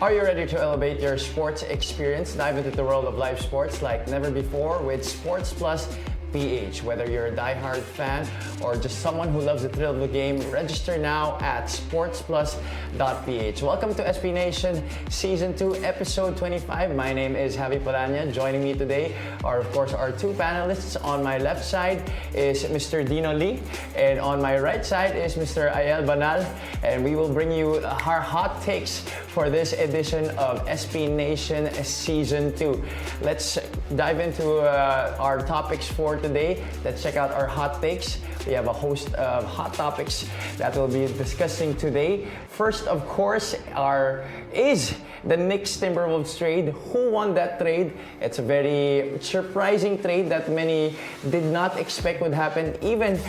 Are you ready to elevate your sports experience? Dive into the world of live sports like never before with Sports Plus PH. Whether you're a die-hard fan or just someone who loves the thrill of the game, register now at sportsplus.ph. Welcome to SPNation Season 2, Episode 25. My name is Javi Polania. Joining me today are, of course, our two panelists. On my left side is Mr. Dino Lee, and on my right side is Mr. Ayel Banal. And we will bring you our hot takes for this edition of SPNation Season 2. Let's dive into our topics for today. Let's check out our hot takes. We have a host of hot topics that we'll be discussing today. First, of course, is the Knicks Timberwolves trade. Who won that trade? It's a very surprising trade that many did not expect would happen. Even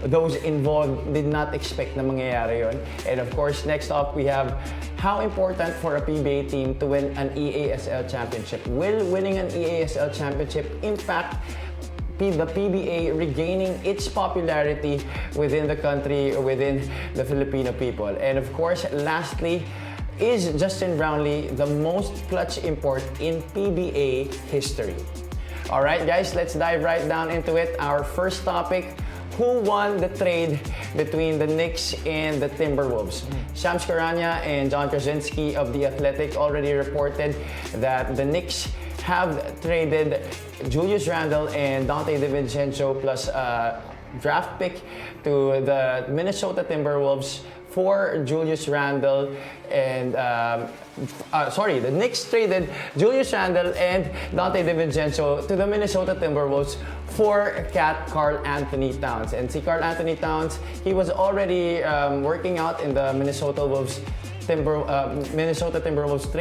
those involved did not expect na mangyayari yun. And of course, next up, we have how important for a PBA team to win an EASL championship. Will winning an EASL championship impact the PBA regaining its popularity within the country, within the Filipino people? And of course, lastly, is Justin Brownlee the most clutch import in PBA history? Alright guys, let's dive right down into it. Our first topic, who won the trade between the Knicks and the Timberwolves? Shams Charania and John Krasinski of The Athletic already reported that the Knicks have traded Julius Randle and Dante DiVincenzo plus a draft pick to the Minnesota Timberwolves for Julius Randle and the Knicks traded Julius Randle and Dante DiVincenzo to the Minnesota Timberwolves for Karl Anthony Towns. And si Karl Anthony Towns, he was already working out in the Minnesota Timberwolves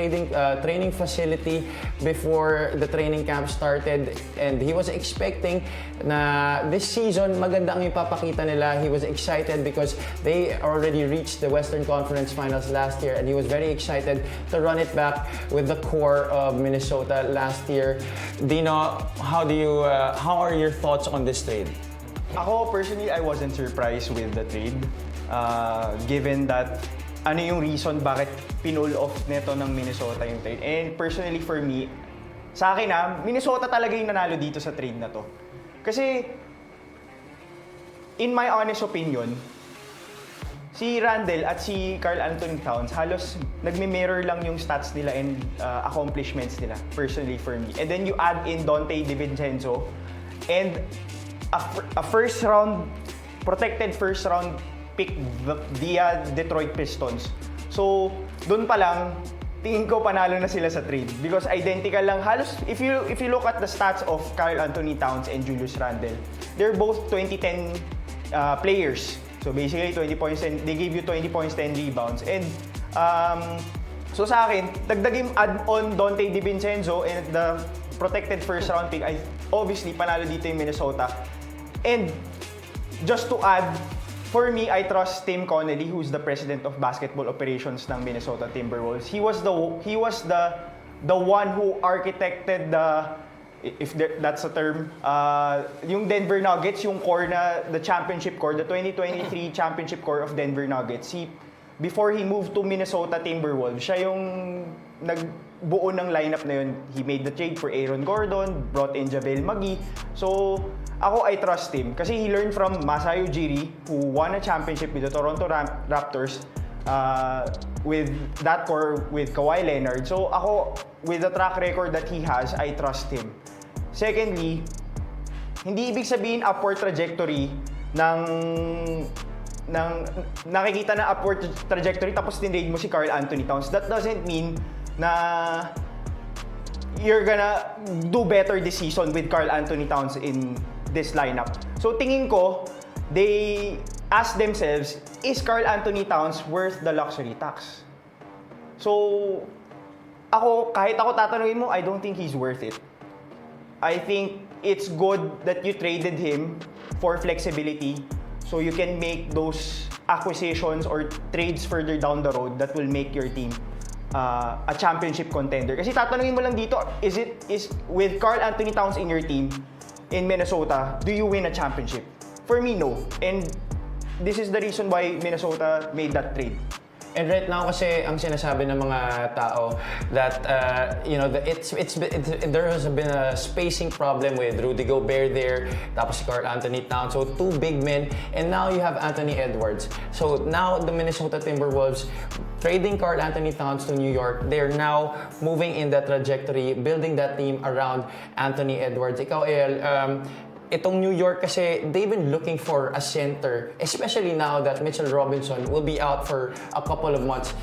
training facility before the training camp started, and he was expecting na this season maganda ang ipapakita nila. He was excited because they already reached the Western Conference Finals last year, and he was very excited to run it back with the core of Minnesota last year. Dino, how are your thoughts on this trade? Ako personally, I wasn't surprised with the trade, given that ano yung reason bakit pinull off neto ng Minnesota yung trade. And personally for me, sa akin Minnesota talaga yung nanalo dito sa trade na to. Kasi, in my honest opinion, si Randle at si Karl Anthony Towns halos nagme-mirror lang yung stats nila and accomplishments nila, personally for me. And then you add in Dante DiVincenzo and a protected first round pick via Detroit Pistons. So, doon pa lang, tingin ko panalo na sila sa trade. Because identical lang, halos, if you look at the stats of Karl Anthony Towns and Julius Randle, they're both 2010 players. So, basically, 20 points and they gave you 20 points, 10 rebounds. And, so sa akin, dagdag add-on Dante DiVincenzo and the protected first round pick, obviously, panalo dito yung Minnesota. And, just to add, for me, I trust Tim Connelly, who's the president of basketball operations ng Minnesota Timberwolves. He was the one who architected that's a term, yung Denver Nuggets, yung core the championship core, the 2023 championship core of Denver Nuggets. Before he moved to Minnesota Timberwolves, siya yung nagbuo ng lineup na yun. He made the trade for Aaron Gordon, brought in JaVale McGee. So, ako, I trust him kasi he learned from Masai Ujiri, who won a championship with the Toronto Raptors with that core with Kawhi Leonard. So, ako, with the track record that he has, I trust him. Secondly, hindi ibig sabihin upward trajectory nakikita na upward trajectory tapos tinrade mo si Karl Anthony Towns. That doesn't mean na you're gonna do better this season with Karl Anthony Towns in this lineup. So tingin ko, they ask themselves, is Karl Anthony Towns worth the luxury tax? So, kahit ako tatanungin mo, I don't think he's worth it. I think it's good that you traded him for flexibility so you can make those acquisitions or trades further down the road that will make your team a championship contender. Kasi tatanungin mo lang dito, is with Karl Anthony Towns in your team in Minnesota, do you win a championship? For me, no. And this is the reason why Minnesota made that trade. And right now kasi ang sinasabi ng mga tao that there has been a spacing problem with Rudy Gobert there, tapos si Karl Anthony Towns, so two big men, and now you have Anthony Edwards. So now the Minnesota Timberwolves trading Karl Anthony Towns to New York, they're now moving in that trajectory, building that team around Anthony Edwards. Ikaw, El, itong New York kasi they've been looking for a center, especially now that Mitchell Robinson will be out for a couple of months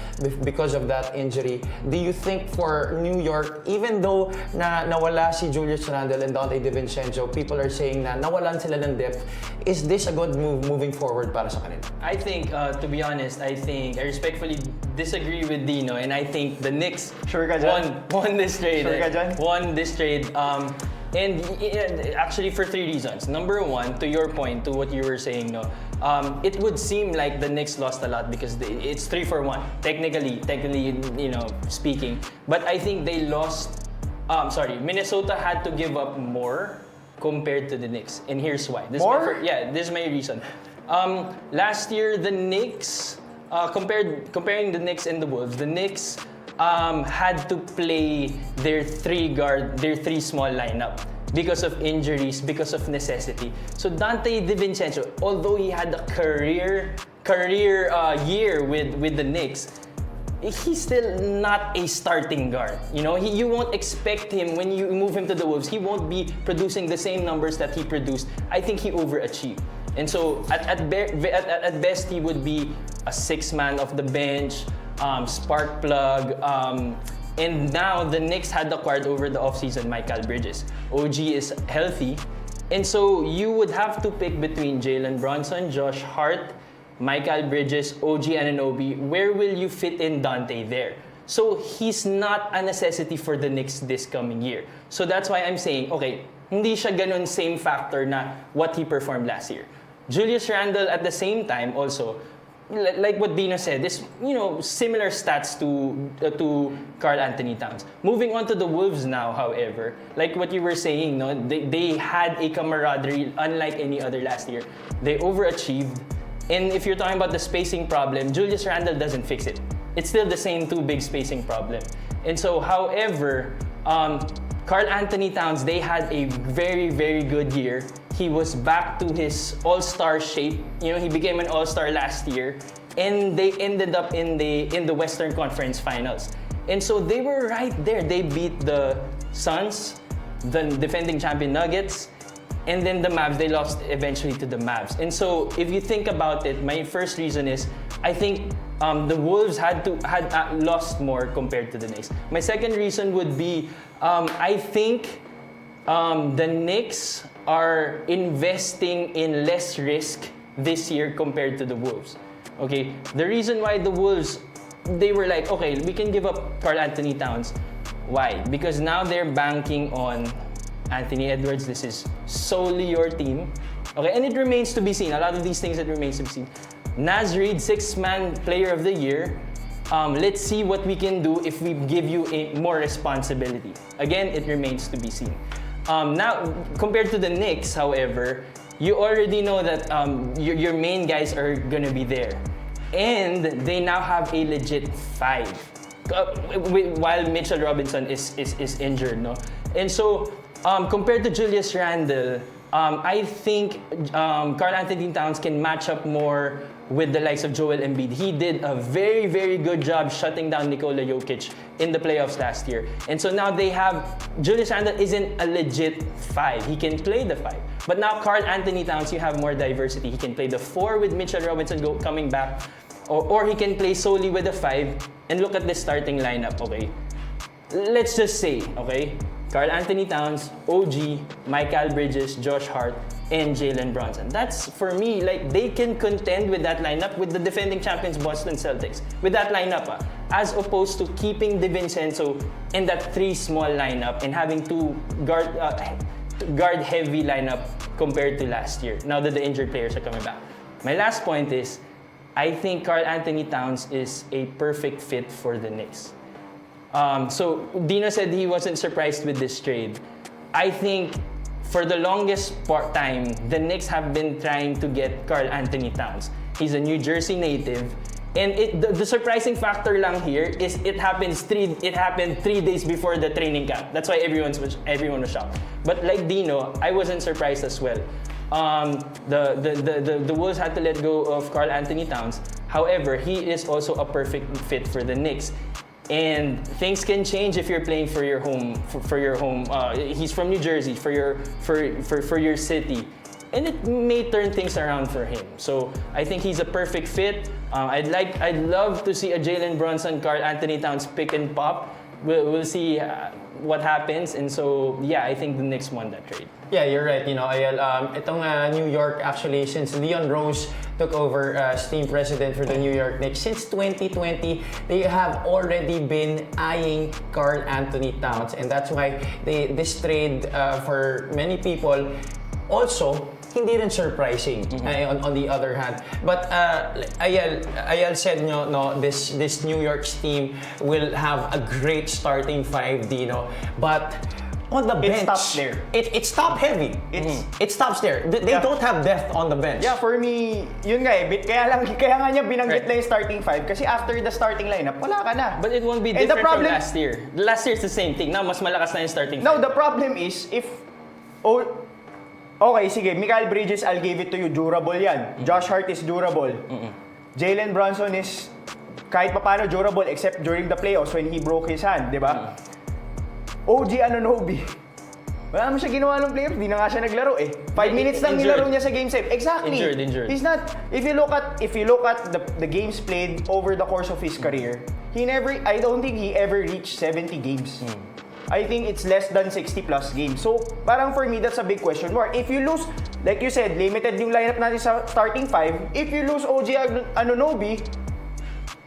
because of that injury. Do you think for New York, even though nawala si Julius Randle and Donte DiVincenzo, people are saying na nawalan sila ng depth, is this a good move moving forward para sa kanila? I think, to be honest, I respectfully disagree with Dino, and I think the Knicks Sure ka dyan? won this trade. Sure ka dyan? Won this trade. And actually for 3 reasons. Number one, to your point, to what you were saying, no, it would seem like the Knicks lost a lot because it's 3-1, technically, speaking. But I think they lost. Minnesota had to give up more compared to the Knicks, and here's why. More? This is my reason. Last year, the Knicks, comparing the Knicks and the Wolves, the Knicks had to play their three small lineup because of injuries, because of necessity. So Donte DiVincenzo, although he had a career year with the Knicks, he's still not a starting guard. You won't expect him when you move him to the Wolves. He won't be producing the same numbers that he produced. I think he overachieved. And so at best, he would be a 6-man off the bench, spark plug, and now the Knicks had acquired over the offseason Mikal Bridges. OG is healthy, and so you would have to pick between Jalen Brunson, Josh Hart, Mikal Bridges, OG Anunoby. Where will you fit in Donte there? So he's not a necessity for the Knicks this coming year. So that's why I'm saying, okay, hindi siya ganun same factor na what he performed last year. Julius Randle at the same time also, like what Dino said, is similar stats to Karl Anthony Towns. Moving on to the Wolves now, however, like what you were saying, no, they had a camaraderie unlike any other last year. They overachieved, and if you're talking about the spacing problem, Julius Randle doesn't fix it. It's still the same too big spacing problem. And so, however, Karl Anthony Towns, they had a very, very good year. He was back to his all-star shape. He became an all-star last year, and they ended up in the Western Conference Finals. And so they were right there. They beat the Suns, the defending champion Nuggets, and then the Mavs. They lost eventually to the Mavs. And so if you think about it, my first reason is I think the Wolves had lost more compared to the Knicks. My second reason would be I think the Knicks are investing in less risk this year compared to the Wolves. Okay, the reason why the Wolves, they were like, okay, we can give up Karl Anthony Towns. Why? Because now they're banking on Anthony Edwards. This is solely your team. Okay, and it remains to be seen. A lot of these things that remains to be seen. Naz Reid, 6-man player of the year. Let's see what we can do if we give you more responsibility. Again, it remains to be seen. Now, compared to the Knicks, however, you already know that your main guys are gonna be there, and they now have a legit 5, while Mitchell Robinson is injured, no. And so, compared to Julius Randle, I think Karl Anthony Towns can match up more with the likes of Joel Embiid. He did a very, very good job shutting down Nikola Jokic in the playoffs last year. And so now they have, Julius Randle isn't a legit 5. He can play the 5. But now Karl Anthony Towns, you have more diversity. He can play the 4 with Mitchell Robinson coming back, or he can play solely with the 5. And look at the starting lineup, okay? Let's just say, okay? Karl Anthony Towns, OG, Mikal Bridges, Josh Hart, and Jalen Brunson. That's, for me, like, they can contend with that lineup with the defending champions Boston Celtics. With that lineup, as opposed to keeping DiVincenzo in that 3 small lineup and having 2 guard-heavy lineup compared to last year, now that the injured players are coming back. My last point is, I think Karl Anthony Towns is a perfect fit for the Knicks. So Dino said he wasn't surprised with this trade. I think for the longest time, the Knicks have been trying to get Karl Anthony Towns. He's a New Jersey native, And the surprising factor lang here is it happened 3 days before the training camp. That's why everyone was shocked. But like Dino, I wasn't surprised as well. The Wolves had to let go of Karl Anthony Towns. However, he is also a perfect fit for the Knicks. And things can change if you're playing for your home. He's from New Jersey, for your city, and it may turn things around for him. So I think he's a perfect fit. I'd love to see a Jalen Brunson, Karl Anthony Towns pick and pop. We'll see what happens. And so yeah, I think the Knicks won that trade. Yeah, you're right. Ayal, itong New York, actually, since Leon Rose took over as team president for the New York Knicks, since 2020, they have already been eyeing Karl Anthony Towns. And that's why this trade, for many people, also, hindi rin surprising on the other hand. But Ayal said, this New York's team will have a great starting five, Dino. But on the bench, it stops there. It's top heavy. It stops there. They don't have depth on the bench. Yeah, for me, yun nga kaya nga niya binanggit lang yung starting five kasi after the starting lineup, wala ka na. But it won't be different from last year. Last year it's the same thing. Now, mas malakas na yung starting five. Now, the problem is, okay, sige, Mikal Bridges, I'll give it to you. Durable yan. Josh Hart is durable. Jalen Brunson is kahit papano durable except during the playoffs when he broke his hand, di ba? OG Anunoby. Wala naman siya ginawa ng playoff, di na nga siya naglaro 5 minutes lang nilaro niya sa game 7. Exactly. Injured. He's not, if you look at the games played over the course of his career, I don't think he ever reached 70 games. I think it's less than 60 plus games. So, parang for me, that's a big question mark. If you lose, like you said, limited yung lineup natin sa starting five. If you lose OG Anunoby,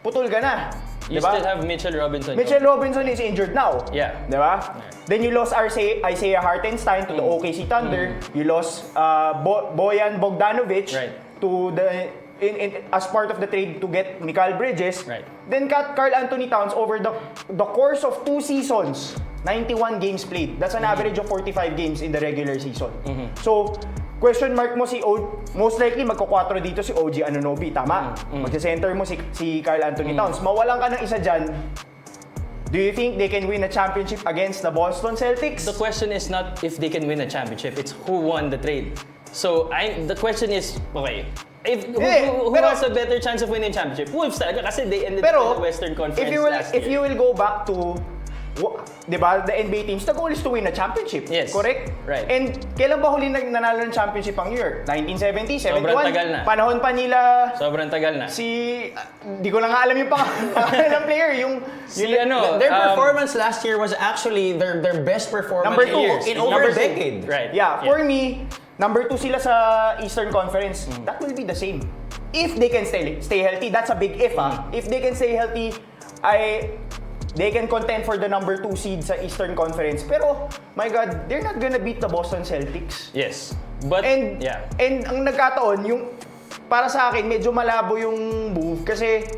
putol ka na. You still have Mitchell Robinson. Mitchell Robinson is injured now. Yeah. Diba? Yeah. Then you lost Isaiah Hartenstein to the OKC Thunder. You lost Bojan Bogdanovic to the as part of the trade to get Mikal Bridges. Right. Then got Karl Anthony Towns over the course of 2 seasons. 91 games played. That's an average of 45 games in the regular season. So, question mark mo most likely magko-4 dito si OG Anunoby, tama? Magse-center mo si Karl Anthony Towns. Mawalan ka ng isa dyan. Do you think they can win a championship against the Boston Celtics? The question is not if they can win a championship, it's who won the trade. So, the question is, okay, who has a better chance of winning championship? Wolves talaga kasi they ended up in the Western Conference last year. If you will go back to diba, the NBA teams, the goal is to win a championship. Yes. Correct? Right. And kailan ba huli nanalo ng championship ang New York? 1970, 71? Sobrang tagal na. Panahon pa nila... Sobrang tagal na. Di ko na nga alam yung pangalan ng player. Their performance last year was actually their best performance number 2 in over a decade. Right. Yeah, for me, number 2 sila sa Eastern Conference. That will be the same. If they can stay healthy, that's a big if. If they can stay healthy, they can contend for the number 2 seed sa Eastern Conference. Pero, my God, they're not gonna beat the Boston Celtics. Yes. But, and ang nagkataon, para sa akin, medyo malabo yung move kasi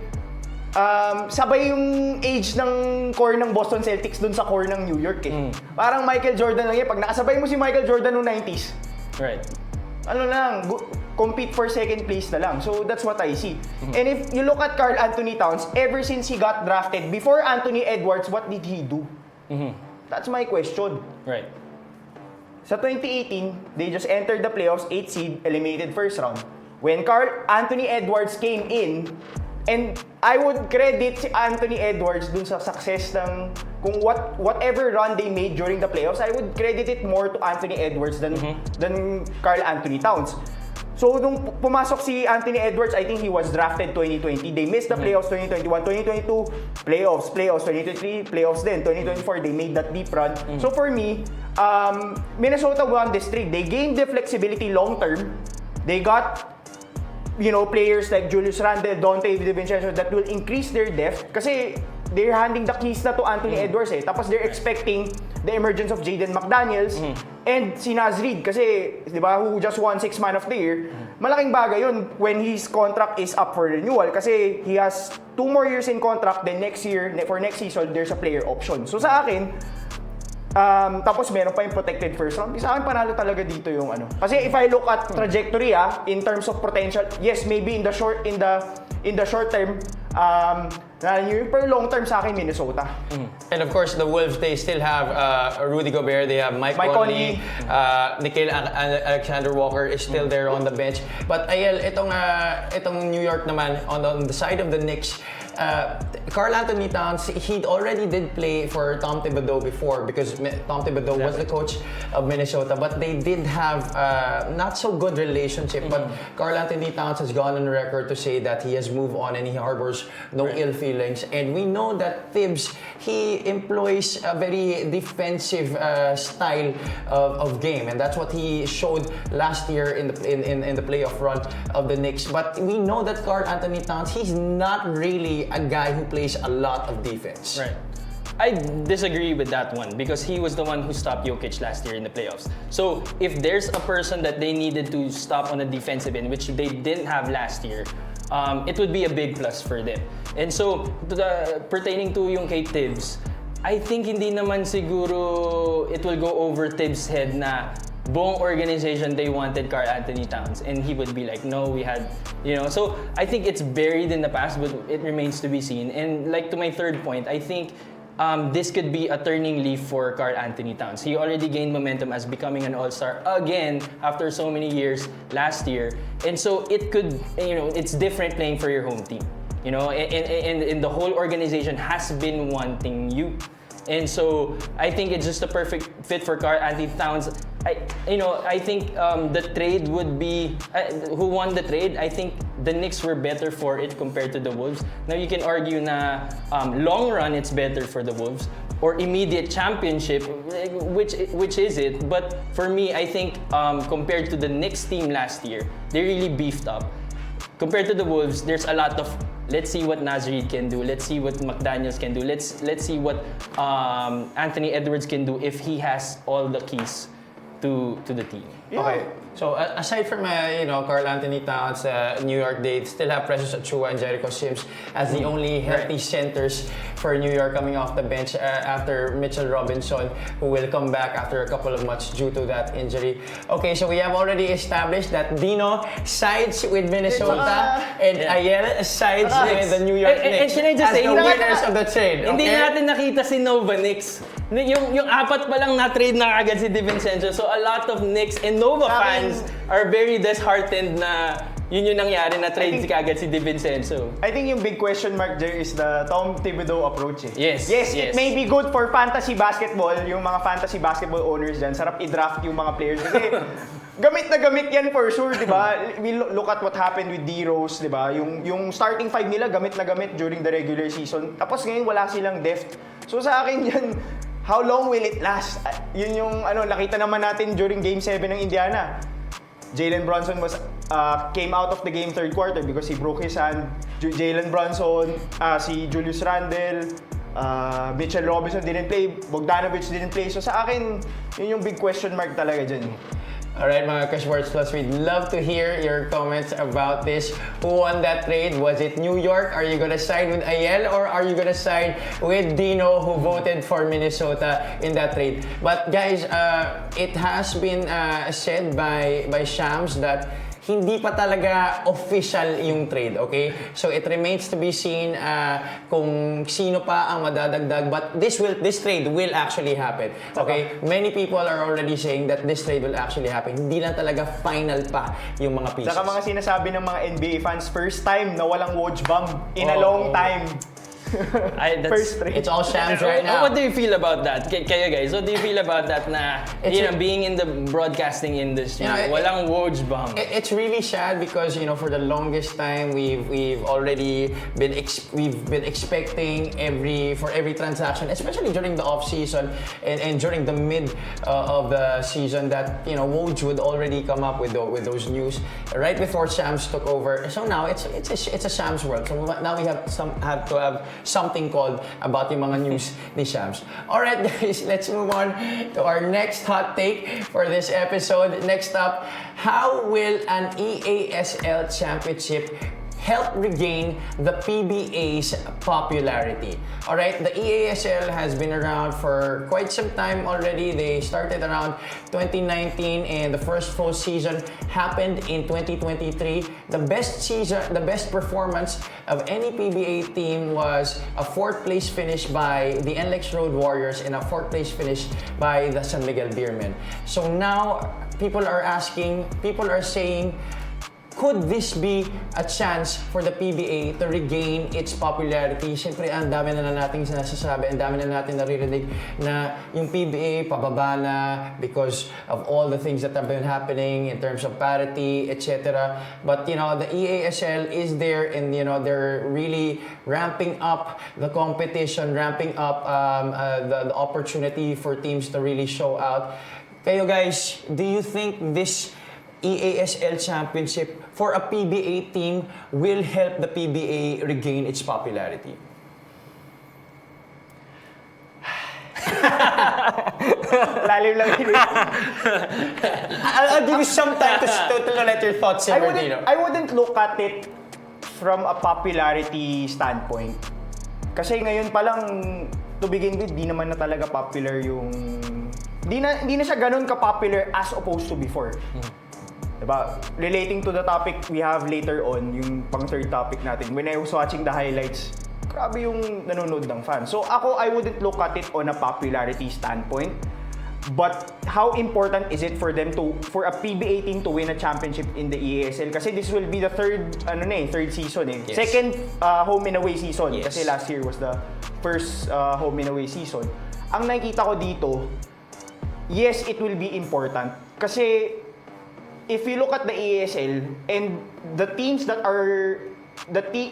sabay yung age ng core ng Boston Celtics dun sa core ng New York Parang Michael Jordan lang yan. Pag nakasabay mo si Michael Jordan noong 90s, right. Compete for second place na lang. So that's what I see. And if you look at Karl Anthony Towns, ever since he got drafted, before Anthony Edwards, what did he do? That's my question. Right. Sa 2018, they just entered the playoffs, 8 seed, eliminated first round. When Karl Anthony Edwards came in, and I would credit si Anthony Edwards dun sa success ng whatever run they made during the playoffs, I would credit it more to Anthony Edwards than Karl Anthony Towns. So, nung pumasok si Anthony Edwards, I think he was drafted 2020. They missed the playoffs 2021, 2022, playoffs, 2023, playoffs din. 2024, they made that deep run. So, for me, Minnesota won this trade. They gained the flexibility long term. They got, players like Julius Randle, Donte DiVincenzo that will increase their depth. Kasi they're handing the keys na to Anthony Edwards Tapos they're expecting the emergence of Jaden McDaniels and si Naz Reid kasi, di ba, who just won 6th Man of the Year. Malaking bagay yun when his contract is up for renewal kasi he has 2 more years in contract, then for next season, there's a player option. So sa akin, tapos meron pa yung protected first round. Sa akin panalo talaga dito yung Kasi if I look at trajectory in terms of potential, yes, maybe in the short term, Per long term sa akin, Minnesota. And of course, the Wolves, they still have Rudy Gobert, they have Mike Conley, Nickeil Alexander Walker is still there on the bench. But Ayel, itong New York naman, on the side of the Knicks, Karl Anthony Towns, he already did play for Tom Thibodeau before because Tom Thibodeau was the coach of Minnesota, but they did have not so good relationship. But Karl Anthony Towns has gone on record to say that he has moved on and he harbors no ill feelings. And we know that Thibs, he employs a very defensive style of game, and that's what he showed last year in the playoff run of the Knicks. But we know that Karl Anthony Towns, he's not really a guy who plays a lot of defense. Right. I disagree with that one because he was the one who stopped Jokic last year in the playoffs. So if there's a person that they needed to stop on the defensive end, which they didn't have last year, it would be a big plus for them. And so, pertaining to yung kay Tibbs, I think hindi naman siguro it will go over Tibbs' head na buong organization, they wanted Karl Anthony Towns, and he would be like, no, we had, so I think it's buried in the past, but it remains to be seen. And like to my third point, I think this could be a turning leaf for Karl Anthony Towns. He already gained momentum as becoming an all-star again after so many years last year, and so it could, it's different playing for your home team, and the whole organization has been wanting you. And so I think it's just a perfect fit for Karl Anthony Towns. I think the trade would be who won the trade. I think the Knicks were better for it compared to the Wolves. Now you can argue na long run it's better for the Wolves or immediate championship, which is it? But for me, I think compared to the Knicks team last year, they really beefed up. Compared to the Wolves, there's a lot of let's see what Naz Reid can do. Let's see what McDaniels can do. Let's see what Anthony Edwards can do if he has all the keys to the team. Yeah. Okay. So aside from Karl Anthony Towns, New York, they still have Precious Achiuwa and Jericho Sims as the only healthy centers for New York coming off the bench after Mitchell Robinson, who will come back after a couple of months due to that injury. Okay, so we have already established that Dino sides with Minnesota and Ayel sides with the New York Knicks can I just as say, the winners of the trade. Hindi Okay? natin nakita si Nova Knicks. Yung apat pa lang na-trade na agad si DiVincenzo. So a lot of Knicks and Nova fans are very disheartened na yun yung nangyari na trade kagad si DiVincenzo. I think yung big question mark there is the Tom Thibodeau approach. Yes. It may be good for fantasy basketball, yung mga fantasy basketball owners dyan. Sarap i-draft yung mga players. Kasi gamit na gamit yan for sure, di ba? We look at what happened with D-Rose, di ba? Yung starting five nila, gamit na gamit during the regular season. Tapos ngayon, wala silang depth. So sa akin yan, how long will it last? Yun yung nakita naman natin during Game 7 ng Indiana. Jalen Brunson came out of the game third quarter because he broke his hand. Jalen Brunson, si Julius Randle, Mitchell Robinson didn't play, Bogdanovic didn't play. So sa akin, yun yung big question mark talaga dyan. Alright mga Crush Sports Plus, we'd love to hear your comments about this. Who won that trade? Was it New York? Are you gonna side with Ayel or are you gonna side with Dino who voted for Minnesota in that trade? But guys, it has been said by Shams that hindi pa talaga official yung trade, okay? So it remains to be seen kung sino pa ang madadagdag, but this trade will actually happen, okay? Many people are already saying that this trade will actually happen. Hindi lang talaga final pa yung mga pieces. Saka mga sinasabi ng mga NBA fans, first time na walang Woj bomb in a long time. First trade. It's all shams right now. What do you feel about that? Kayo guys, what do you feel about that na, being in the broadcasting industry, walang Woj bomb? It's really sad because, for the longest time, we've already been expecting for every transaction, especially during the off season and during the mid of the season, that, Woj would already come up with those news right before Shams took over. So now it's a Shams world. So now we have to have something called about yung mga news ni Shams. Alright guys, let's move on to our next hot take for this episode. Next up, how will an EASL championship help regain the PBA's popularity. Alright, the EASL has been around for quite some time already. They started around 2019 and the first full season happened in 2023. The best performance of any PBA team was a 4th place finish by the NLEX Road Warriors and a 4th place finish by the San Miguel Beermen. So now, people are saying, could this be a chance for the PBA to regain its popularity? Siyempre, ang dami na nating sinasasabi, ang dami na natin naririnig na yung PBA pababa na because of all the things that have been happening in terms of parity, etc. But, the EASL is there and, they're really ramping up the competition, ramping up the opportunity for teams to really show out. Kayo guys, do you think this EASL Championship for a PBA team will help the PBA regain its popularity? Lalim lang yun. I'll give you some time to let your thoughts simmer, Dino. I wouldn't look at it from a popularity standpoint. Kasi ngayon pa lang, to begin with, di naman na talaga popular yung... Di na siya ganun ka-popular as opposed to before. Diba? Relating to the topic we have later on, yung pang third topic natin, when I was watching the highlights, grabe yung nanonood ng fans. So I wouldn't look at it on a popularity standpoint. But how important is it for a PBA team to win a championship in the EASL? Kasi this will be the third season eh. Yes. Second home and away season. Yes. Kasi last year was the first home and away season. Ang nakikita ko dito, yes, it will be important. Kasi if you look at the EASL and the teams that are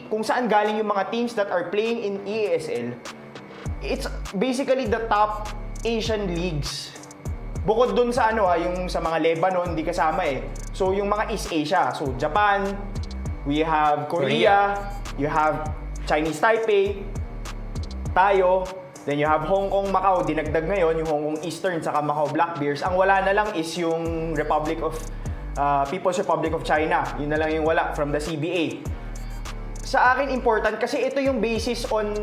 kung saan galing yung mga teams that are playing in EASL, it's basically the top Asian leagues. Bukod dun sa yung sa mga Lebanon, hindi kasama eh. So yung mga East Asia, so Japan, we have Korea, you have Chinese Taipei, tayo, then you have Hong Kong, Macau, dinagdag ngayon yung Hong Kong Eastern saka Macau Black Bears. Ang wala na lang is yung People's Republic of China. Yun na lang yung wala from the CBA. Sa akin important kasi ito yung basis on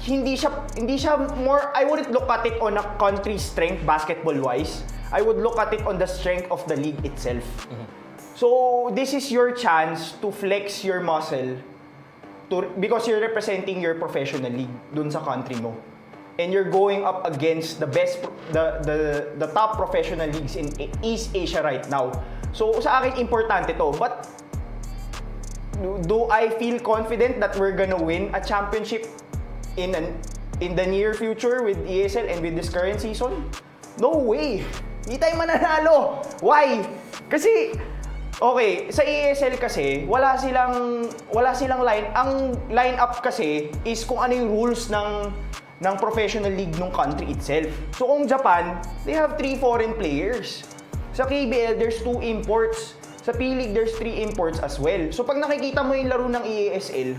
hindi siya more, I wouldn't look at it on a country strength basketball wise. I would look at it on the strength of the league itself. Mm-hmm. So this is your chance to flex your muscle because you're representing your professional league dun sa country mo. And you're going up against the top professional leagues in East Asia right now. So sa akin importante to. But do I feel confident that we're gonna win a championship in the near future with ESL and with this current season? No way! Hindi tayo mananalo! Why? Kasi okay, sa ESL kasi wala silang ang line up kasi is kung ano yung rules ng professional league ng country itself. So kung Japan, they have 3 foreign players. Sa KBL, there's 2 imports. Sa P-League, there's 3 imports as well. So pag nakikita mo yung laro ng EASL,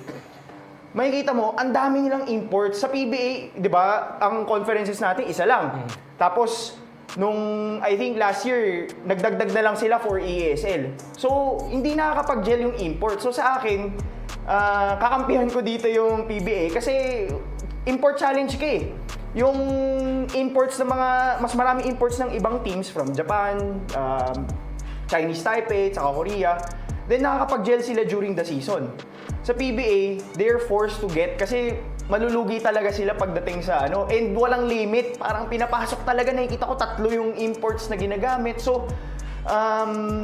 makikita mo, ang dami nilang imports. Sa PBA, di ba, ang conferences natin, isa lang. Tapos, I think last year, nagdagdag na lang sila for EASL. So, hindi nakakapag-gel yung import. So, sa akin, kakampihan ko dito yung PBA kasi import challenge ka eh. Yung imports ng mas maraming imports ng ibang teams from Japan, Chinese Taipei, saka Korea, then nakakapag-gel sila during the season. Sa PBA, they're forced to get kasi malulugi talaga sila pagdating sa and walang limit. Parang pinapasok talaga, nakikita ko 3 yung imports na ginagamit. So,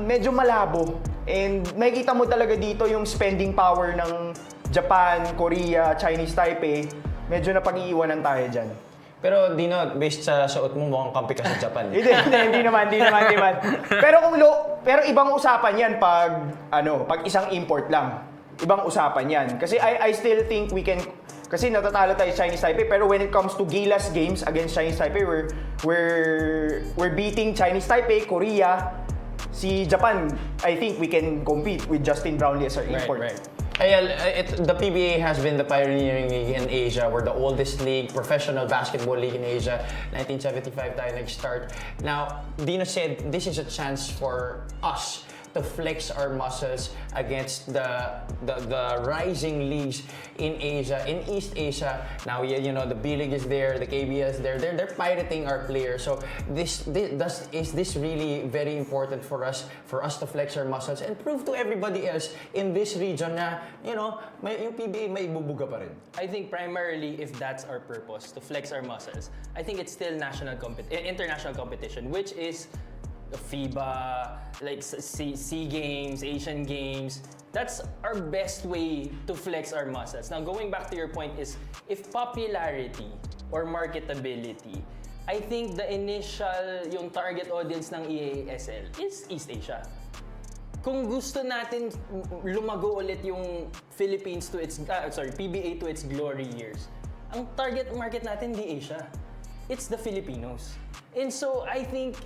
medyo malabo. And nakikita mo talaga dito yung spending power ng Japan, Korea, Chinese Taipei. Medyo napag-iiwanan tayo dyan. Pero Dino, based sa suot mo, mukhang kampi ka sa Japan. Hindi naman. Pero ibang usapan yan pag isang import lang. Ibang usapan yan. Kasi I still think we can, kasi natatalo tayo Chinese Taipei, pero when it comes to Gilas games against Chinese Taipei, we're beating Chinese Taipei, Korea, si Japan, I think we can compete with Justin Brownlee as our import. Right. The PBA has been the pioneering league in Asia. We're the oldest league, professional basketball league in Asia. 1975 tayo nag-start. Now, Dino said this is a chance for us to flex our muscles against the rising leagues in Asia, in East Asia. Now, you know, the B League is there, the KBL is there. They're pirating our players. So is this really very important for us to flex our muscles and prove to everybody else in this region na, you know, yung PBA may ibubuga pa rin? I think primarily if that's our purpose, to flex our muscles, I think it's still international competition, which is FIBA, like SEA Games, Asian Games. That's our best way to flex our muscles. Now, going back to your point is, if popularity or marketability, I think the initial, yung target audience ng EASL is East Asia. Kung gusto natin lumago ulit yung Philippines to its, PBA to its glory years, ang target market natin di Asia. It's the Filipinos. And so I think,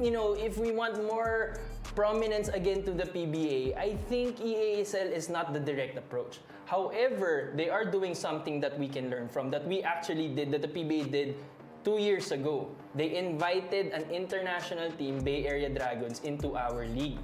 you know, if we want more prominence again to the PBA, I think EASL is not the direct approach. However, they are doing something that we can learn from, that we actually did, that the PBA did 2 years ago. They invited an international team, Bay Area Dragons, into our league.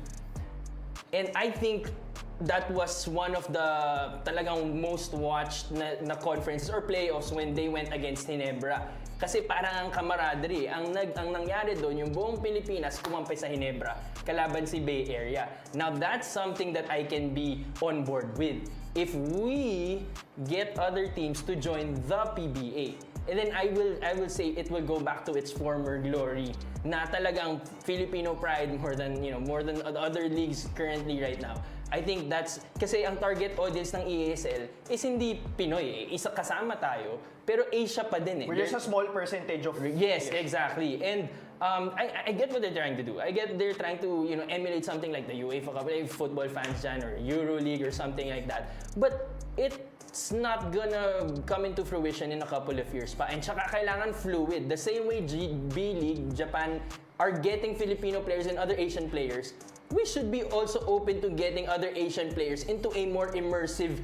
And I think that was one of the talagang most watched na conferences or playoffs when they went against Ginebra. Kasi parang ang camaraderie, ang nangyari doon, yung buong Pilipinas kumampay sa Ginebra, kalaban si Bay Area. Now that's something that I can be on board with. If we get other teams to join the PBA, and then I will say it will go back to its former glory na talagang Filipino pride more than other leagues currently right now. I think that's kasi ang target audience ng EASL is hindi Pinoy isa kasama tayo pero Asia pa din We're just a small percentage of Yes, exactly. And I get what they're trying to do. I get they're trying to, emulate something like the UEFA Cup, like football fans dyan, or EuroLeague or something like that. But it's not gonna come into fruition in a couple of years pa. And tsaka kailangan fluid. The same way B League, Japan are getting Filipino players and other Asian players, we should be also open to getting other Asian players into a more immersive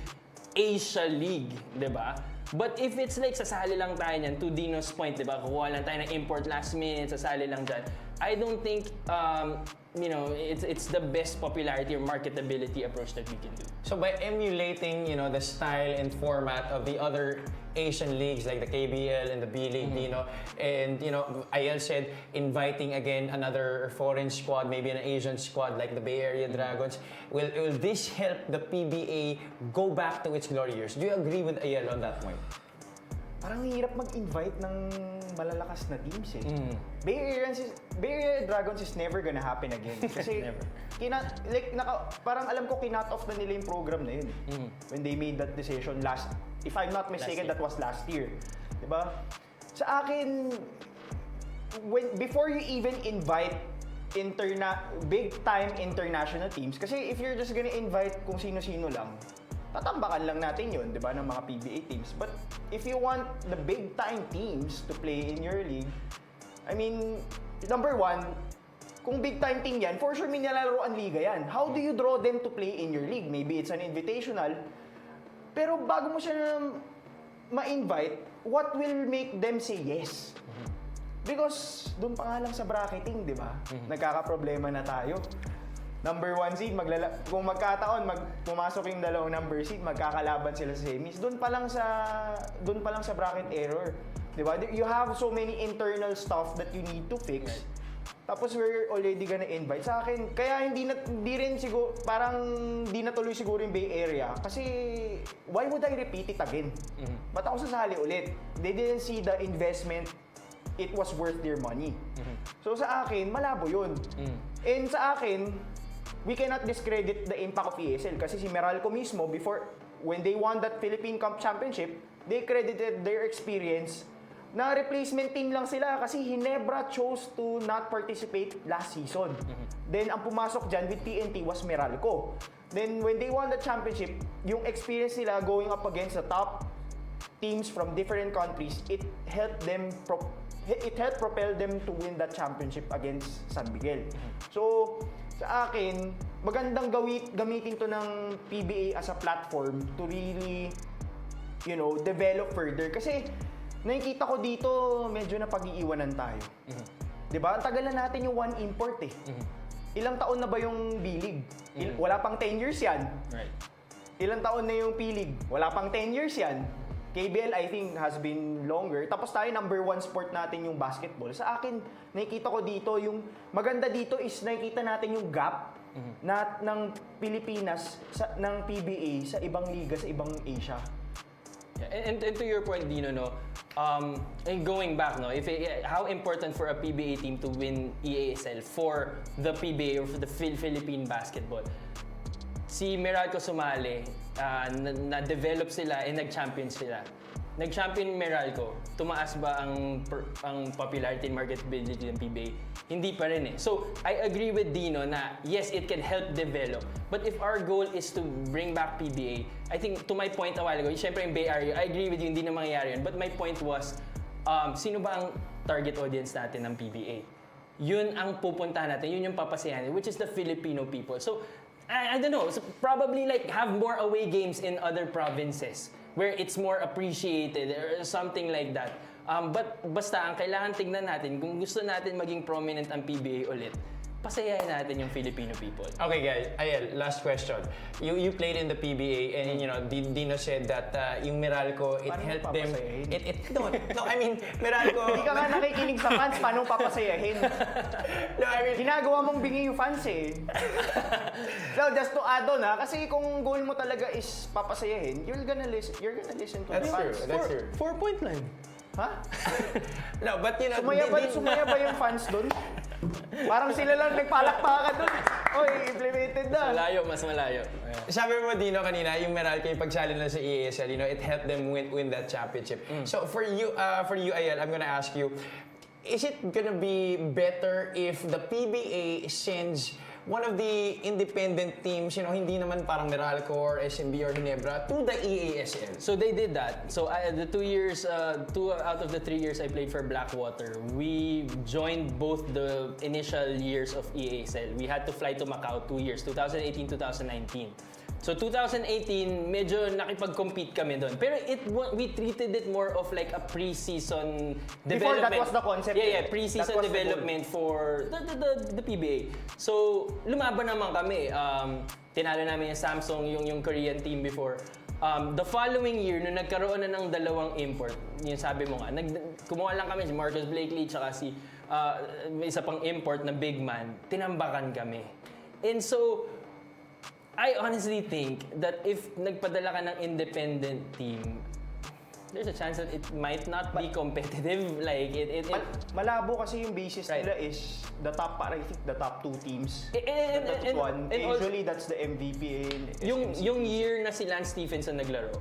Asia League, di ba? But if it's like sasali lang tayo niyan, to Dino's point, di ba? Kukuha lang tayo ng import last minute, sasali lang dyan. I don't think, it's the best popularity or marketability approach that we can do. So by emulating, the style and format of the other Asian leagues like the KBL and the B League, and Ayel said inviting again another foreign squad, maybe an Asian squad like the Bay Area Dragons, will this help the PBA go back to its glory years? Do you agree with Ayel on that point? Parang hirap mag-invite ng malalakas na teams eh. Bay Area Dragons is never gonna happen again. Kasi Never. parang alam ko kinut off na nila yung program na yun. When they made that decision if I'm not mistaken, that was last year. Diba? Sa akin, before you even invite big time international teams, kasi if you're just gonna invite kung sino-sino lang, tatambakan lang natin yun, di ba, ng mga PBA teams. But if you want the big-time teams to play in your league, I mean, number one, kung big-time team yan, for sure may nilalaroan liga yan. How do you draw them to play in your league? Maybe it's an invitational. Pero bago mo siya ma-invite, what will make them say yes? Because doon pa nga lang sa bracketing, di ba? Nagkakaproblema na tayo. Number 1 seed, kung magkataon, pumasok yung dalawang number seed, magkakalaban sila sa semis. Doon pa lang sa bracket error. Diba? You have so many internal stuff that you need to fix. Tapos we're already gonna invite. Sa akin, kaya hindi natuloy siguro yung Bay Area. Kasi, why would I repeat it again? Ba't ako sasali ulit? They didn't see the investment. It was worth their money. So sa akin, malabo yun. And sa akin, we cannot discredit the impact of ESL kasi si Meralco mismo, when they won that Philippine Cup Championship, they credited their experience na replacement team lang sila kasi Ginebra chose to not participate last season. Then ang pumasok dyan with TNT was Meralco. Then when they won the championship, yung experience nila going up against the top teams from different countries, it helped propel them to win that championship against San Miguel. So, sa akin, magandang gamitin to ng PBA as a platform to really, develop further. Kasi, nakikita ko dito, medyo napag-iiwanan tayo. Diba? Ang tagal na natin yung one import eh. ilang taon na ba yung B-League? Wala pang 10 years yan. Right. Ilang taon na yung P-League? Wala pang 10 years yan. KBL, I think, has been longer. Tapos tayo, number 1 sport natin yung basketball. Sa akin, nakikita ko dito, yung maganda dito is nakikita natin yung gap ng Pilipinas, ng PBA sa ibang liga, sa ibang Asia. Yeah, and to your point, Dino, no, and going back, no, how important for a PBA team to win EASL for the PBA or for the Philippine basketball? Si Meralco sumali, na-develop sila and nag-champion sila. Nag-champion Meralco, tumaas ba ang popularity and marketability ng PBA? Hindi pa rin eh. So, I agree with Dino na yes, it can help develop. But if our goal is to bring back PBA, I think to my point a while ago, syempre yung Bay Area, I agree with you, hindi na mangyayari yun. But my point was, sino ba ang target audience natin ng PBA? Yun ang pupuntahan natin, yun yung papasayahan, which is the Filipino people. So, I don't know, so probably like have more away games in other provinces where it's more appreciated or something like that. But basta, ang kailangan tignan natin, kung gusto natin maging prominent ang PBA ulit, pasayahin natin yung Filipino people. Okay guys, Ayel, last question. You played in the PBA and you know Dino said that yung Meralco it Paano helped them. papasayahin? No, I mean Meralco. Hindi ka nga nakikinig sa fans, paano papasayahin? No, I mean Ginagawa mong bingi yung fans eh. So just to add on kasi kung goal mo talaga is papasayahin, you're gonna listen to the That's fans. true. That's true. 4-point line. Ha? No, but you know Sumaya ba yung fans doon? Parang sila lang nagpalakpakan doon. Oy, implemented na. Mas malayo. Yeah. Sabi mo Dino kanina, yung Meralco yung pagsali nila sa EASL, you know, it helped them win that championship. So for you Ayel, I'm gonna ask you, is it gonna be better if the PBA sends one of the independent teams, you know, hindi naman parang Meralco or SMB or Ginebra, to the EASL? So they did that. So the 2 years, 2 out of the 3 years I played for Blackwater, we joined both the initial years of EASL. We had to fly to Macau 2 years, 2018, 2019. So 2018, medyo nakipag-compete kami doon. Pero we treated it more of like a pre-season Before, development. that was the concept. Yeah, pre-season development for the PBA. So lumaban naman kami. Tinalo namin yung Samsung, yung Korean team before. The following year, nung nagkaroon na ng dalawang import, yung sabi mo nga, kumuha lang kami si Marcus Blakely tsaka si isa pang import na big man, tinambakan kami. And so, I honestly think that if nagpadala ka ng independent team, there's a chance that it might not be competitive. Like Malabo kasi yung basis Right. nila is the top, I think the top 2 teams. and Usually that's the MVP and yung year na si Lance Stephenson naglaro,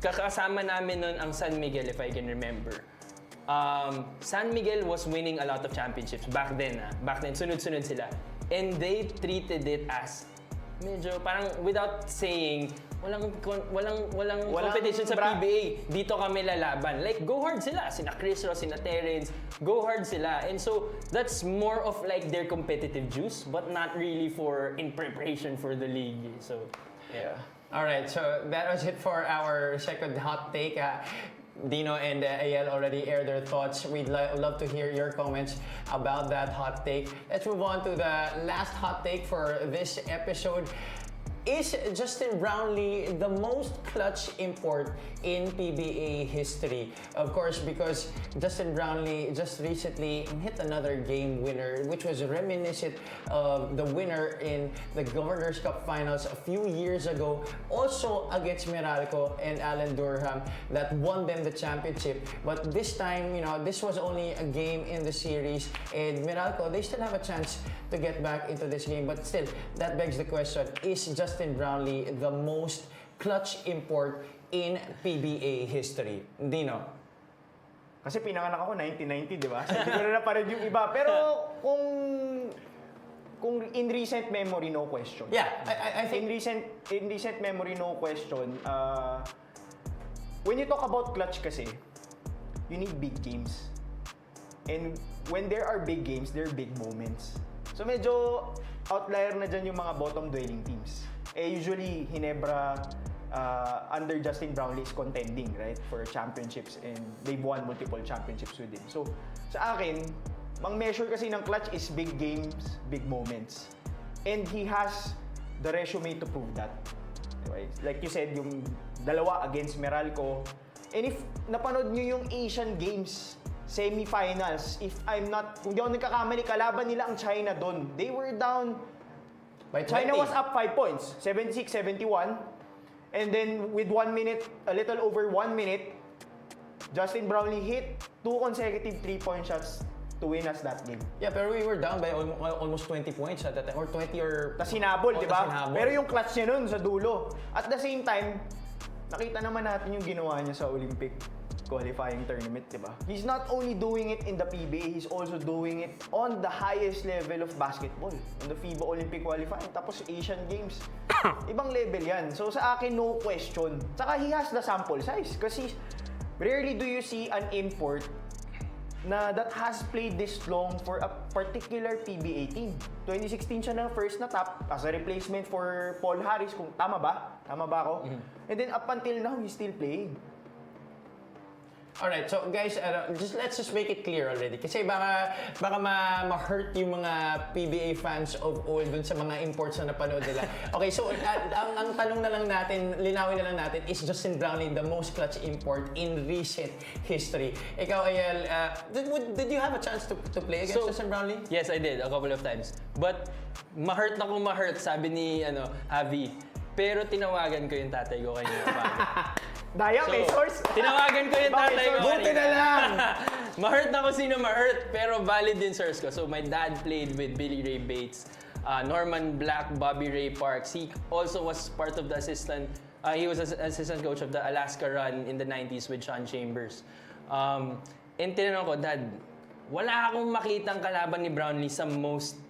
kakasama namin nun ang San Miguel, if I can remember. San Miguel was winning a lot of championships back then. Back then, sunod-sunod sila. And they treated it as medyo parang without saying walang competition sa PBA. Dito kami lalaban. Like, go hard sila. Sina Chris Ross, sina Terrence. Go hard sila. And so, that's more of like their competitive juice, but not really in preparation for the league. So, yeah. All right, so that was it for our second hot take. Dino and Ayel already aired their thoughts. We'd love to hear your comments about that hot take. Let's move on to the last hot take for this episode. Is Justin Brownlee the most clutch import in PBA history? Of course, because Justin Brownlee just recently hit another game winner, which was reminiscent of the winner in the Governor's Cup Finals a few years ago, also against Meralco and Alan Durham, that won them the championship. But this time, you know, this was only a game in the series, and Meralco, they still have a chance to get back into this game. But still, that begs the question, is Justin Brownlee the most clutch import in PBA history? Dino? Kasi pinanganak ako 1990, di ba? So, hindi ko na pa rin yung iba. Pero kung in recent memory, no question. Yeah, I think... In recent memory, no question. When you talk about clutch kasi, you need big games. And when there are big games, there are big moments. So medyo outlier na dyan yung mga bottom dwelling teams. Usually, Ginebra under Justin Brownlee is contending, right, for championships, and they've won multiple championships with him. So sa akin, mang measure kasi ng clutch is big games, big moments. And he has the resume to prove that. Diba? Like you said, yung dalawa against Meralco. And if napanood nyo yung Asian Games semi-finals, kung di ako nagkakamali, kalaban nila ang China doon. They were down, By 20. China was up 5 points, 76-71. And then with 1 minute, a little over 1 minute, Justin Brownlee hit 2 consecutive 3-point shots to win us that game. Yeah, pero we were down by almost 20 points at that time. Or 20 or... Tas hinabol, di ba? hinabol. Pero yung clutch niya nun sa dulo. At the same time, nakita naman natin yung ginawa niya sa Olympic qualifying tournament, di ba? He's not only doing it in the PBA, he's also doing it on the highest level of basketball. On the FIBA Olympic qualifying, tapos Asian Games. Ibang level yan. So sa akin, no question. Saka he has the sample size. Kasi rarely do you see an import na that has played this long for a particular PBA team. 2016 siya na first na top as a replacement for Paul Harris, kung tama ba? Tama ba ako? And then up until now, he's still playing. Alright, so guys, let's just make it clear already. Kasi baka ma-hurt yung mga PBA fans of old dun sa mga imports na napanood nila. Okay, so ang tanong na lang natin, linawin na lang natin, is Justin Brownlee the most clutch import in recent history? Ikaw, Ayel, did you have a chance to play against Justin Brownlee? Yes, I did a couple of times. But ma-hurt na kung ma-hurt, sabi ni Javi. Pero tinawagan ko yung tatay ko kanina umaga. Daya, may source. Tinawagan ko yung tatay ko. Buti na lang! Ma-hurt na kung sino ma-hurt, pero valid din source ko. So my dad played with Billy Ray Bates, Norman Black, Bobby Ray Parks. He also was part of the he was assistant coach of the Alaska run in the 90s with Sean Chambers. And tinanong ko, Dad, wala akong makitang kalaban ni Brownlee sa most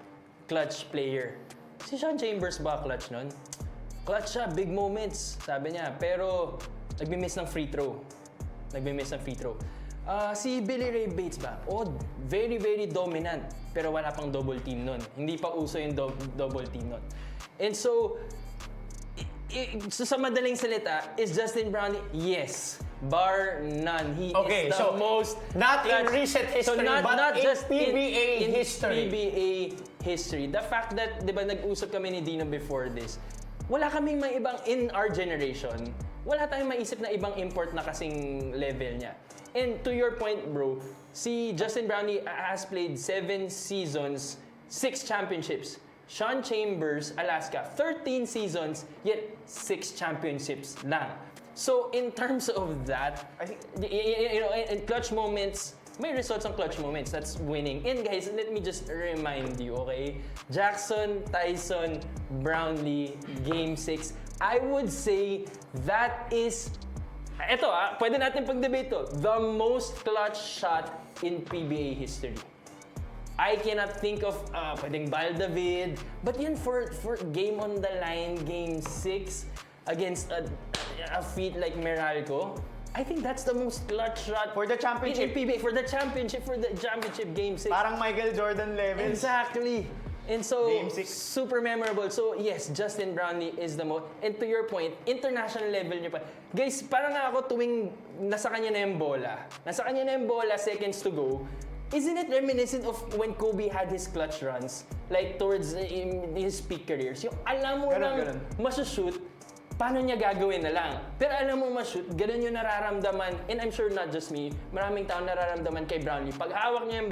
clutch player. Si Sean Chambers ba clutch nun? Clutch siya, big moments, sabi niya. Pero nagmi-miss ng free throw. Si Billy Ray Bates ba? Oh, very, very dominant. Pero wala pang double team nun. Hindi pa uso yung double team nun. And so sa madaling salita, is Justin Brownlee? Yes. Bar none. He is the most... Not in recent history, but in just PBA in history. PBA history. The fact that, di ba, nag-usap kami ni Dino before this, wala kaming may ibang, in our generation, wala tayong maisip na ibang import na kasing level niya. And to your point, bro, si Justin Brownlee has played 7 seasons, 6 championships. Sean Chambers, Alaska, 13 seasons, yet 6 championships lang. So in terms of that, I think, in clutch moments, may results on clutch moments. That's winning. And guys, let me just remind you, okay? Jackson, Tyson, Brownlee, Game 6. I would say that is, pwede natin pag-debate to, the most clutch shot in PBA history. I cannot think of pwedeng Bal David, but yun for game on the line, Game 6 against a feat like Meralco. I think that's the most clutch shot for the championship. In PBA, for the championship Game 6. Parang Michael Jordan levels. Exactly. And so, Game 6. super memorable. So, yes, Justin Brownlee is the most. And to your point, international level niya pa. Guys, parang nga ako tuwing nasa kanya na yung bola, seconds to go, isn't it reminiscent of when Kobe had his clutch runs? Like, towards his peak careers. Yung alam mo lang masushoot, paano niya gagawin na lang. Pero alam mo ma-shoot, ganun yung nararamdaman, and I'm sure not just me, maraming tao nararamdaman kay Brownlee. Pag hawak niya yung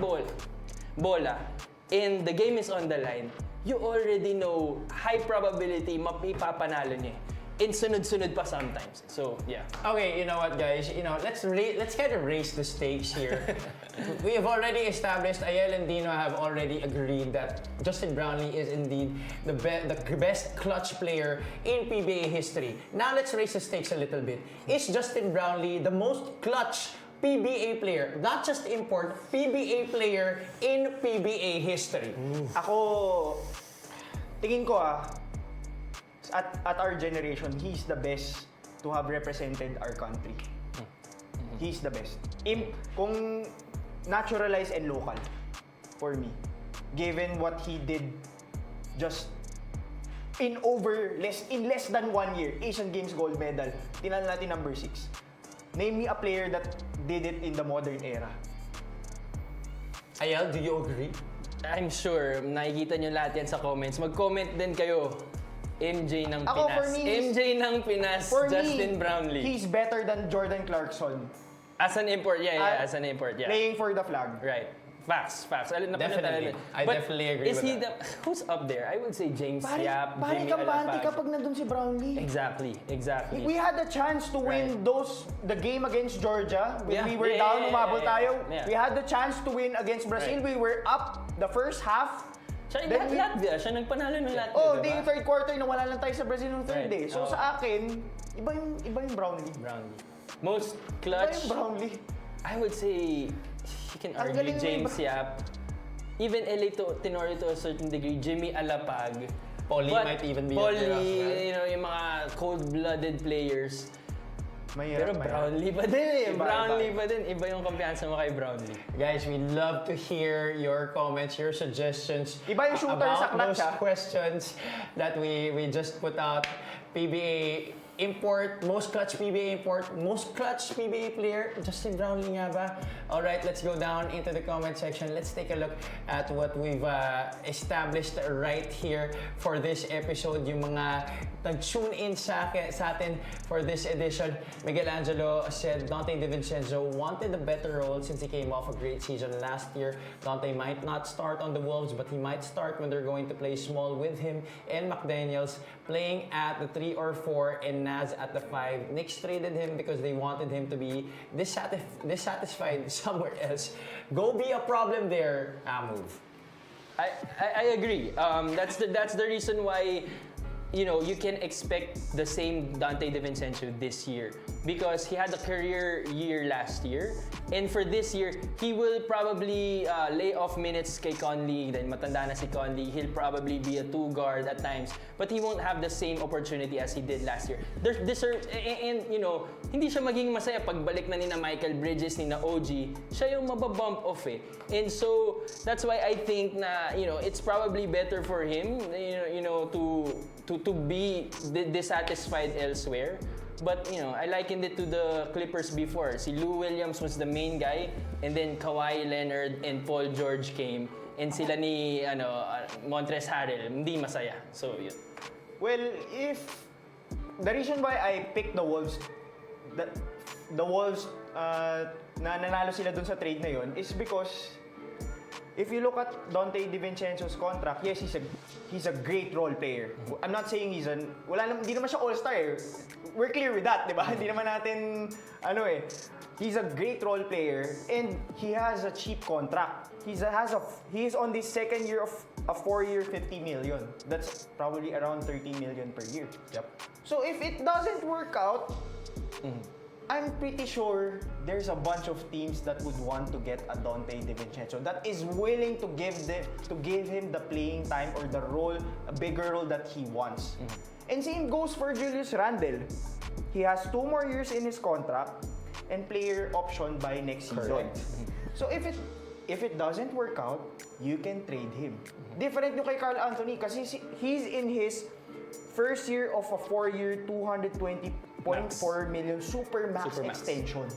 bola, and the game is on the line, you already know, high probability, mapipapanalo niya. And sunod-sunod pa sometimes. So, yeah. Okay, you know what, guys? Let's kind of raise the stakes here. We have already established, Ayel and Dino have already agreed that Justin Brownlee is indeed the best clutch player in PBA history. Now let's raise the stakes a little bit. Is Justin Brownlee the most clutch PBA player, not just import, PBA player in PBA history? Ako, tingin ko at our generation, he's the best to have represented our country. He's the best. Kung naturalized and local, for me, given what he did just in less than 1 year, Asian Games gold medal, tinanong natin number 6. Name me a player that did it in the modern era. Ayel, do you agree? I'm sure, nakikita nyo lahat yan sa comments. Mag-comment din kayo. MJ ng Ako, Pinas. for me, MJ ng Pinas, For Justin me, Brownlee. he's better than Jordan Clarkson. As an import, yeah, as an import, yeah. Playing for the flag. Right. Facts. Definitely. I definitely agree is with he that. Who's up there? I would say James Yap, Pare Jimmy kampante Alapag. kapag nandun si Brownlee. Exactly. We had the chance to win the game against Georgia when Yeah. we were Yeah, down, yeah, umabot yeah, tayo. yeah. We had the chance to win against Brazil. Right. We were up the first half. Siya, Then we- Latvia. Siya nagpanalo ng Latvia, Oh, diba? yung third quarter, nawala lang tayo sa Brazil ng third Right. day. So Oh. sa akin, iba yung Brownlee. Brownlee. Most Iba clutch, yung Brownlee. I would say, you can Ang argue galing mo James Yap. Even LA Tenorio to a certain degree, Jimmy Alapag. Paulie But might even be up there as Paulie, well. you know, yung mga cold-blooded players. Pero Mahirap. Brownlee pa din eh. Iba, Brownlee iba. pa din. Iba yung kumpiyansa mo kay Brownlee. Guys, we love to hear your comments, your suggestions Iba yung shooter about sa clutch, those questions that we just put out. PBA import, most clutch PBA import, most clutch PBA player, Justin Brownlee nga ba? Alright, let's go down into the comment section. Let's take a look at what we've established right here for this episode. Yung mga nag-tune in sa atin for this edition. Miguel Angelo said Dante DiVincenzo wanted a better role since he came off a great season last year. Dante might not start on the Wolves, but he might start when they're going to play small with him and McDaniels playing at the 3 or 4 and Naz at the 5. Knicks traded him because they wanted him to be dissatisfied somewhere else. Go be a problem there, move. I agree. That's the reason why, you know, you can expect the same Dante DiVincenzo this year because he had a career year last year, and for this year he will probably lay off minutes kay Conley. Then matanda na si Conley, he'll probably be a 2 guard at times, but he won't have the same opportunity as he did last year. And you know, hindi siya maging masaya pagbalik na ni na Michael Bridges, ni na OG. Siya yung mababump off eh. And so that's why I think na, you know, it's probably better for him, you know, to be dissatisfied elsewhere. But, you know, I likened it to the Clippers before. Si Lou Williams was the main guy, and then Kawhi Leonard and Paul George came, and sila ni Montrezl Harrell hindi masaya. So, yun. Well, if the reason why I picked the Wolves, the Wolves na nanalo sila dun sa trade na yun is because if you look at Dante DiVincenzo's contract, yes, he's a great role player. I'm not saying hindi naman siya all-star eh. We're clear with that, di ba? Hindi naman natin, he's a great role player and he has a cheap contract. He is on the second year of a 4-year, 50 million. That's probably around 30 million per year. Yep. So if it doesn't work out, I'm pretty sure there's a bunch of teams that would want to get a Dante DiVincenzo that is willing to give him the playing time or the role, a bigger role that he wants. And same goes for Julius Randle. He has 2 more years in his contract and player option by next season. Correct. So if it doesn't work out, you can trade him. Different yung kay Carl Anthony kasi he's in his first year of a 4-year, 220.4 million supermax extension.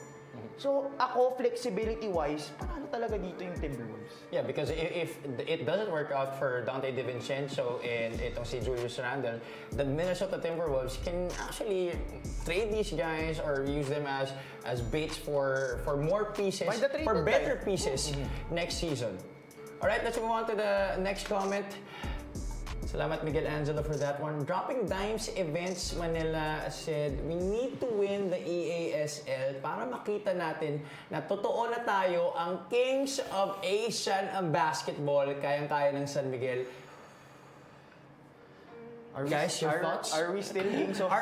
So, ako, flexibility-wise, panalo talaga dito yung Timberwolves. Yeah, because if it doesn't work out for Dante DiVincenzo and itong si Julius Randle, the Minnesota Timberwolves can actually trade these guys or use them as baits for more pieces, By the trade for deadline. better pieces next season. Alright, let's move on to the next comment. Salamat Miguel Angelo for that one. Dropping Dimes Events Manila said, we need to win the EASL para makita natin na totoo na tayo ang Kings of Asian Basketball. Kayang-kaya ng San Miguel. Guys, your thoughts? Are we still kings of...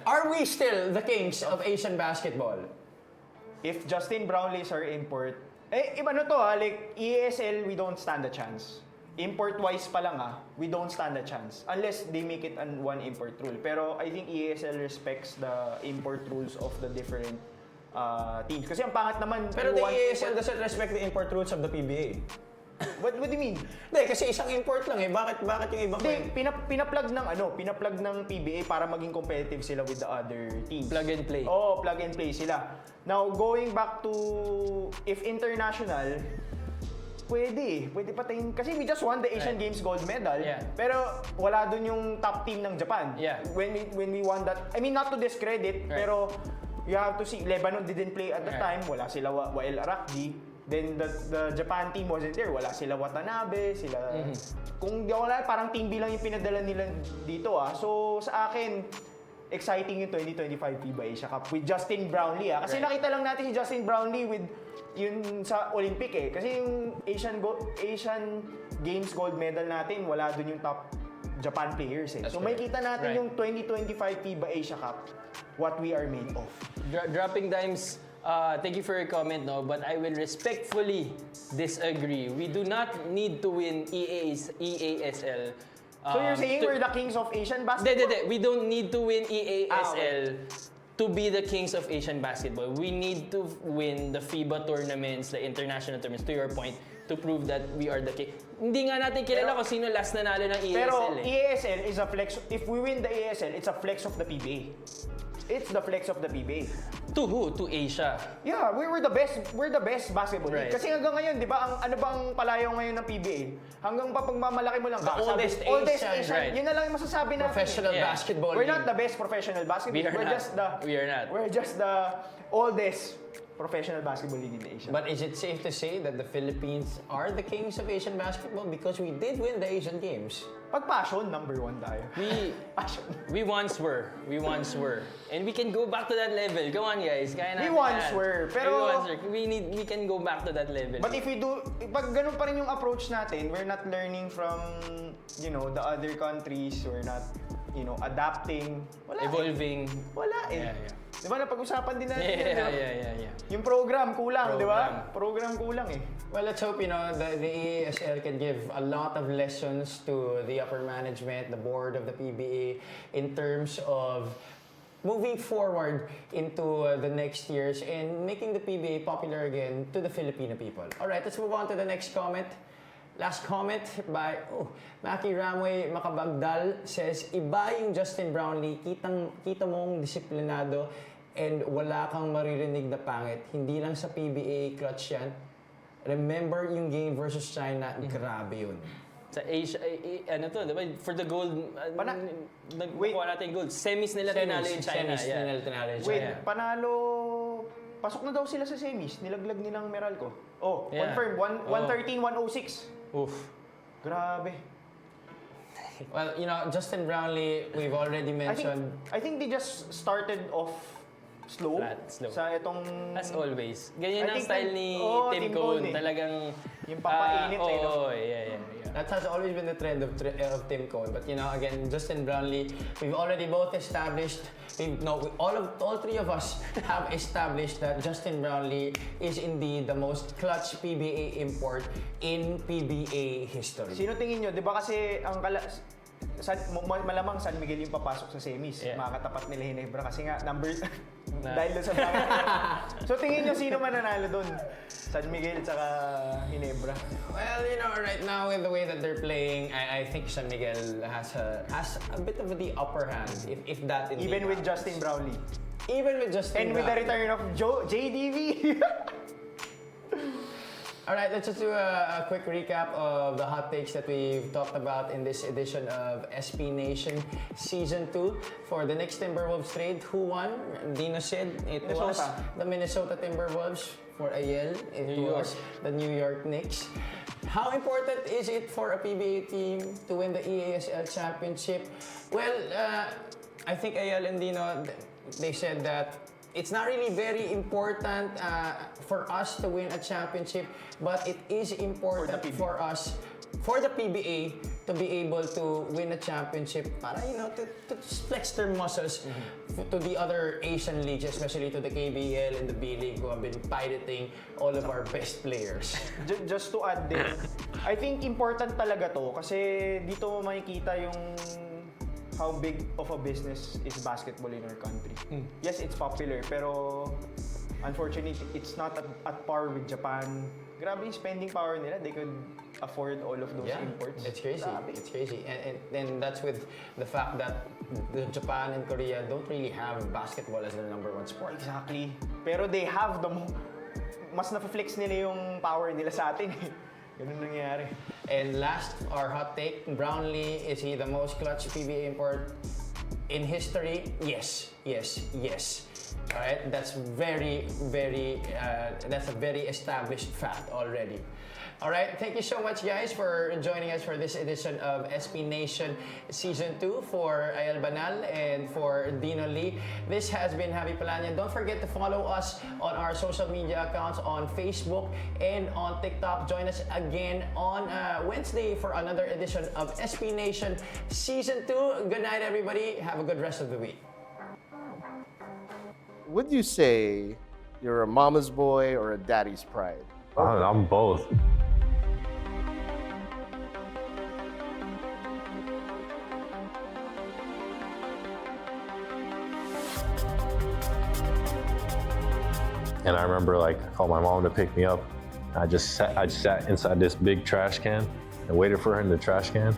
Are we still the Kings of Asian Basketball? If Justin Brownlee is our import, iba na to like EASL, we don't stand a chance. Import-wise pa lang we don't stand a chance. Unless they make it an one import rule. Pero I think EASL respects the import rules of the different teams. Kasi ang pangat naman... Pero the EASL doesn't respect the import rules of the PBA. What do you mean? Hindi, kasi isang import lang eh. Bakit yung ibang... Hindi, pinaplag ng PBA para maging competitive sila with the other teams. Plug and play. Oo, plug and play sila. Now, going back to if international, pwede patayin. Kasi we just won the Asian Right. Games gold medal. Yeah. Pero wala dun yung top team ng Japan. Yeah. When we won that, I mean not to discredit, Right. pero you have to see, Lebanon didn't play at the Right. time. Wala sila Wael Arakji. Then the Japan team wasn't there. Wala sila Watanabe, sila... Kung di ako wala, parang team B lang yung pinadala nila dito So sa akin, exciting yung 2025 FIBA Asia Cup with Justin Brownlee Kasi Right. nakita lang natin si Justin Brownlee with yun sa Olympic Kasi yung Asian Games gold medal natin, wala dun yung top Japan players That's So correct. makita natin Right. yung 2025 FIBA Asia Cup, what we are made of. Dropping Dimes, thank you for your comment, no, but I will respectfully disagree. We do not need to win EASL. So you're saying we're the kings of Asian basketball? We don't need to win EASL to be the kings of Asian basketball. We need to win the FIBA tournaments, the international tournaments, to your point, to prove that we are the king. Hindi nga natin kilala kung sino last nanalo ng EASL. Pero EASL is a flex. If we win the EASL, it's a flex of the PBA. It's the flex of the PBA. To who? To Asia. Yeah, we're the best. We're the best basketball league. Right. Kasi hanggang ngayon, 'di ba, ang ano bang palayaw ngayon ng PBA? Hanggang papagmamalaki mo lang The oldest Asian, right. Yun na lang yung masasabi natin. Professional Yeah. basketball We're league. not the best professional basketball. We are not. We're just the oldest professional basketball league in the Asia. But is it safe to say that the Philippines are the kings of Asian basketball because we did win the Asian Games? Pag passion, number 1 tayo. Passion. We once were. And we can go back to that level. Go on, guys. Kaya We natin once yan. were, pero- We once were. We can go back to that level. But if we do, pag ganun pa rin yung approach natin, we're not learning from, the other countries, we're not, adapting. Wala Evolving. Wala Yeah. Di ba, napag-usapan din natin yun, di ba? Yeah. Yung program kulang, di ba? Program kulang Well, let's hope, the EASL can give a lot of lessons to the upper management, the board of the PBA, in terms of moving forward into the next years and making the PBA popular again to the Filipino people. All right, let's move on to the next comment. Last comment by Maki Ramoy Makabagdal says, iba yung Justin Brownlee, kita mong disiplinado and wala kang maririnig na pangit. Hindi lang sa PBA clutch yan. Remember yung game versus China, grabe yun. Sa Asia, diba? For the gold, nagkuha natin gold. Semis nila tinalo yung China. Semis nila tinalo yung Wait, China. panalo... Pasok na daw sila sa semis. Nilaglag nilang Meralco. Yeah. Confirm. 113-106. Oof. Grabe. Well, Justin Brownlee, we've already mentioned. I think they just started off slow. Flat, slow. Sa itong... As always. Ganyan I ang think style ni Tim Tim Cone. Cone eh. Talagang... Yung papainit yeah. That has always been the trend of Tim Cone. But again, Justin Brownlee, we've already both established. All three of us have established that Justin Brownlee is indeed the most clutch PBA import in PBA history. Sino tingin nyo? Di ba kasi ang malamang San Miguel yung papasok sa semis. Yeah. Makakatapat nila Hinebra kasi nga number... dahil doon sa bracket. So tingin nyo sino mananalo doon? San Miguel tsaka Hinebra. Well, right now with the way that they're playing, I think San Miguel has a bit of the upper hand, if that indeed Even with happens. Justin Brownlee. Even with Justin And with the Brownlee. return of JDV. All right, let's just do a quick recap of the hot takes that we've talked about in this edition of SPNation Season 2. For the next Timberwolves trade, who won? Dino said it was Minnesota. the Minnesota Timberwolves. For Ayel, it New was the New York Knicks. How important is it for a PBA team to win the EASL championship? Well, I think Ayel and Dino, they said that it's not really very important for us to win a championship, but it is important for us, for the PBA, to be able to win a championship para, to flex their muscles to the other Asian leagues, especially to the KBL and the B League who have been pirating all of our best players. Just to add din, I think important talaga to kasi dito makikita yung how big of a business is basketball in our country. Yes, it's popular, pero unfortunately, it's not at par with Japan. Grabe yung spending power nila. They could afford all of those imports. It's crazy. Grabe. It's crazy. And that's with the fact that the Japan and Korea don't really have basketball as their number one sport. Exactly. Pero they have mas na-flex nila yung power nila sa atin. Ganun nangyayari. And last, our hot take, Brownlee, is he the most clutch PBA import in history? Yes, yes, yes. All right, that's that's a very established fact already. All right, thank you so much, guys, for joining us for this edition of SPNation Season 2 for Ayel Banal and for Dino Lee. This has been Javi Palanya. Don't forget to follow us on our social media accounts on Facebook and on TikTok. Join us again on Wednesday for another edition of SPNation Season 2. Good night, everybody. Have a good rest of the week. Would you say you're a mama's boy or a daddy's pride? I'm both. And I remember like I called my mom to pick me up. I just sat inside this big trash can and waited for her in the trash can.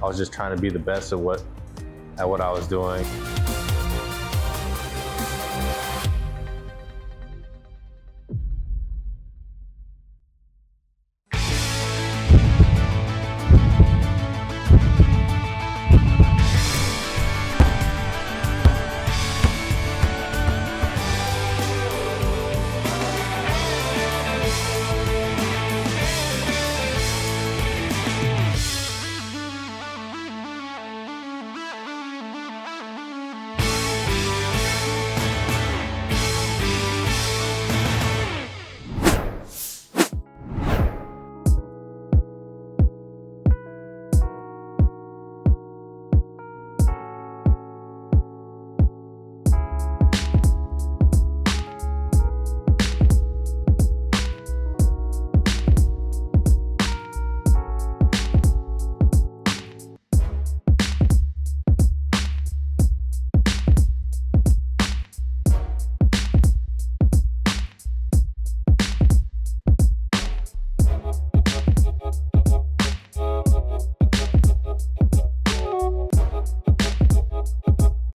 I was just trying to be the best at what I was doing.